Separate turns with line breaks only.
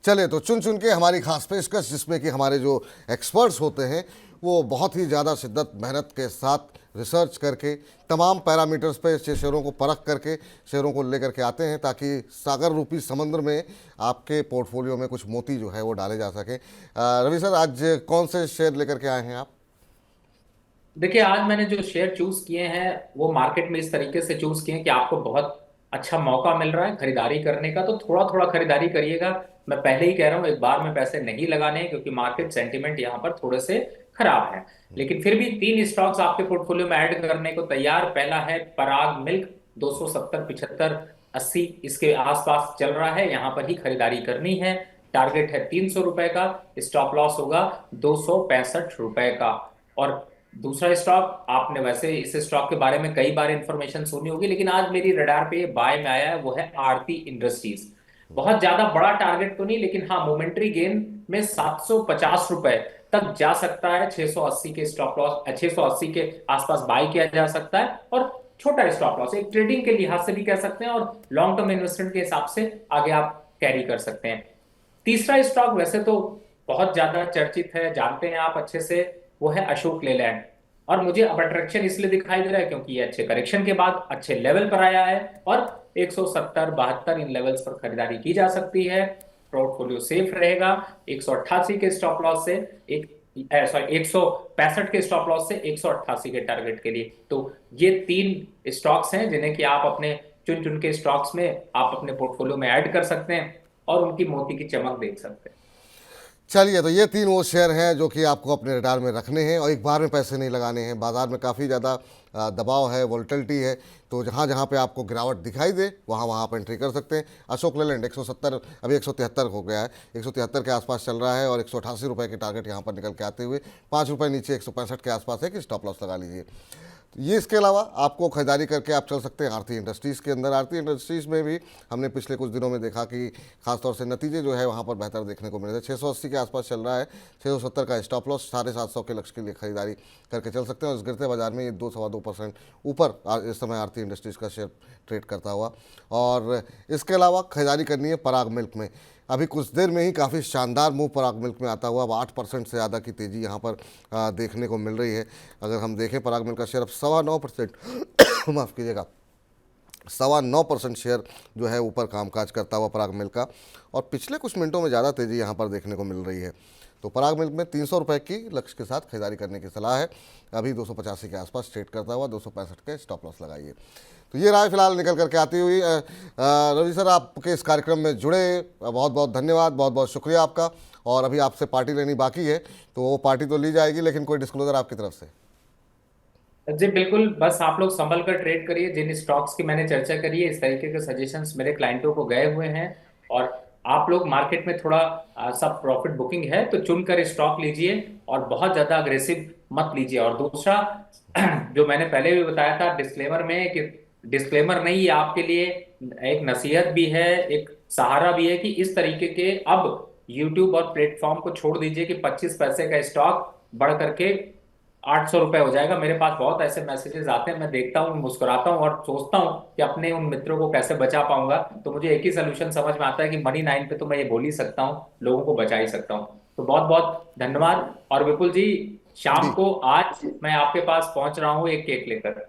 चले तो चुन चुन के हमारी खास पेशकश, जिसमें कि हमारे जो एक्सपर्ट्स होते हैं वो बहुत ही ज़्यादा शिद्दत मेहनत के साथ रिसर्च करके तमाम पैरामीटर्स पे शेयरों को परख करके शेयरों को लेकर के आते हैं, ताकि सागर रूपी समंदर में आपके पोर्टफोलियो में कुछ मोती जो है वो डाले जा सकें। रवि सर, आज कौन से शेयर लेकर के आए हैं आप?
देखिए, आज मैंने जो शेयर चूज किए हैं वो मार्केट में इस तरीके से चूज किए हैं कि आपको बहुत अच्छा मौका मिल रहा है खरीदारी करने का, तो थोड़ा थोड़ा खरीदारी करिएगा। मैं पहले ही कह रहा हूं, एक बार में पैसे नहीं लगाने हैं, क्योंकि मार्केट सेंटिमेंट यहाँ पर थोड़े से खराब है। लेकिन फिर भी तीन स्टॉक्स आपके पोर्टफोलियो में ऐड करने को तैयार। पहला है पराग मिल्क, 270, 75, 80 इसके आसपास चल रहा है, यहाँ पर ही खरीदारी करनी है। टारगेट है 300 रुपए का, स्टॉप लॉस होगा 265 रुपए का। और दूसरा स्टॉक, आपने वैसे इस स्टॉक के बारे में कई बार इंफॉर्मेशन सुनी होगी, लेकिन आज मेरी रडार पे ये बाय में आया है, वो है आरती इंडस्ट्रीज। बहुत ज्यादा बड़ा टारगेट तो नहीं, लेकिन हाँ, मोमेंट्री गेन में 750 रुपए तक जा सकता है। 680 के स्टॉप लॉस, 680 के आसपास बाय किया जा सकता है। और छोटा स्टॉप लॉस, एक ट्रेडिंग के लिहाज से भी कह सकते हैं, और लॉन्ग टर्म इन्वेस्टमेंट के हिसाब से आगे आप कैरी कर सकते हैं। तीसरा स्टॉक वैसे तो बहुत ज्यादा चर्चित है, जानते हैं आप अच्छे से, वो है अशोक लेलैंड। और मुझे अब अट्रैक्शन इसलिए दिखाई दे रहा है क्योंकि ये अच्छे करेक्शन के बाद अच्छे लेवल पर आया है, और 170, 72 इन लेवल्स पर खरीदारी की जा सकती है। पोर्टफोलियो सेफ रहेगा। 188 के स्टॉप लॉस से एक सॉरी 165 के स्टॉप लॉस से 188 के टारगेट के लिए। तो ये तीन स्टॉक्स हैं जिन्हें कि आप अपने चुन चुन के स्टॉक्स में आप अपने पोर्टफोलियो में ऐड कर सकते हैं, और उनकी मोती की चमक देख सकते हैं।
चलिए, तो ये तीन वो शेयर हैं जो कि आपको अपने रडार में रखने हैं और एक बार में पैसे नहीं लगाने हैं। बाजार में काफ़ी ज़्यादा दबाव है, वोल्टिलिटी है, तो जहाँ जहाँ पे आपको गिरावट दिखाई दे वहाँ वहाँ आप एंट्री कर सकते हैं। अशोक लेलैंड 170, अभी 173 हो गया है, 173 के आसपास चल रहा है, और 188 रुपये के टारगेट यहाँ पर निकल के आते हुए 5 रुपये नीचे 165 के आसपास है कि स्टॉप लॉस लगा लीजिए। तो ये इसके अलावा आपको खरीदारी करके आप चल सकते हैं आरती इंडस्ट्रीज़ के अंदर। आरती इंडस्ट्रीज़ में भी हमने पिछले कुछ दिनों में देखा कि खासतौर से नतीजे जो है वहाँ पर बेहतर देखने को मिले थे। 680 के आसपास चल रहा है, 670 का स्टॉप लॉस, 750 के लक्ष्य के लिए खरीदारी करके चल सकते हैं। और इस गिरते बाजार में ये 2-2.25% ऊपर इस समय आरती इंडस्ट्रीज़ का शेयर ट्रेड करता हुआ। और इसके अलावा खरीदारी करनी है पराग मिल्क में। अभी कुछ देर में ही काफ़ी शानदार मूव पराग मिल्क में आता हुआ। अब 8% से ज़्यादा की तेज़ी यहाँ पर देखने को मिल रही है। अगर हम देखें पराग मिल्क का शेयर अब 9.25% माफ़ कीजिएगा, 9.25% शेयर जो है ऊपर कामकाज करता हुआ पराग मिल्क का। और पिछले कुछ मिनटों में ज़्यादा तेज़ी यहाँ पर देखने को मिल रही है। तो पराग मिल्क में 300 रुपये की लक्ष्य के साथ खरीदारी करने की सलाह है। अभी 285 के आसपास ट्रेड करता हुआ, 265 के स्टॉप लॉस लगाइए। तो ये राय फिलहाल निकल करके आती हुई। रवि सर, आपके इस कार्यक्रम में जुड़े बहुत बहुत धन्यवाद, बहुत बहुत शुक्रिया आपका। और अभी आपसे पार्टी लेनी बाकी है, तो वो पार्टी तो ली जाएगी, लेकिन कोई डिस्क्लोजर आपकी तरफ से?
जी बिल्कुल, बस आप लोग संभल कर ट्रेड करिए। जिन स्टॉक्स की मैंने चर्चा करी है, इस तरीके के सजेशंस मेरे क्लाइंटों को गए हुए हैं। और आप लोग मार्केट में थोड़ा सब प्रॉफिट बुकिंग है तो चुनकर स्टॉक लीजिए, और बहुत ज्यादा अग्रेसिव मत लीजिए। और दूसरा, जो मैंने पहले भी बताया था डिस्क्लेमर में, कि डिस्क्लेमर नहीं, ये आपके लिए एक नसीहत भी है, एक सहारा भी है, कि इस तरीके के अब यूट्यूब और प्लेटफॉर्म को छोड़ दीजिए कि 25 पैसे का स्टॉक बढ़ करके 800 रुपए हो जाएगा। मेरे पास बहुत ऐसे मैसेजेस आते हैं, मैं देखता हूँ, मुस्कुराता हूँ और सोचता हूँ कि अपने उन मित्रों को कैसे बचा पाऊंगा। तो मुझे एक ही सोल्यूशन समझ में आता है कि मनी 9 पे तो मैं ये बोल ही सकता हूँ, लोगों को बचा ही सकता हूँ। तो बहुत बहुत धन्यवाद। और विपुल जी, शाम
जी,
को आज मैं आपके पास पहुंच रहा हूँ एक केक लेकर।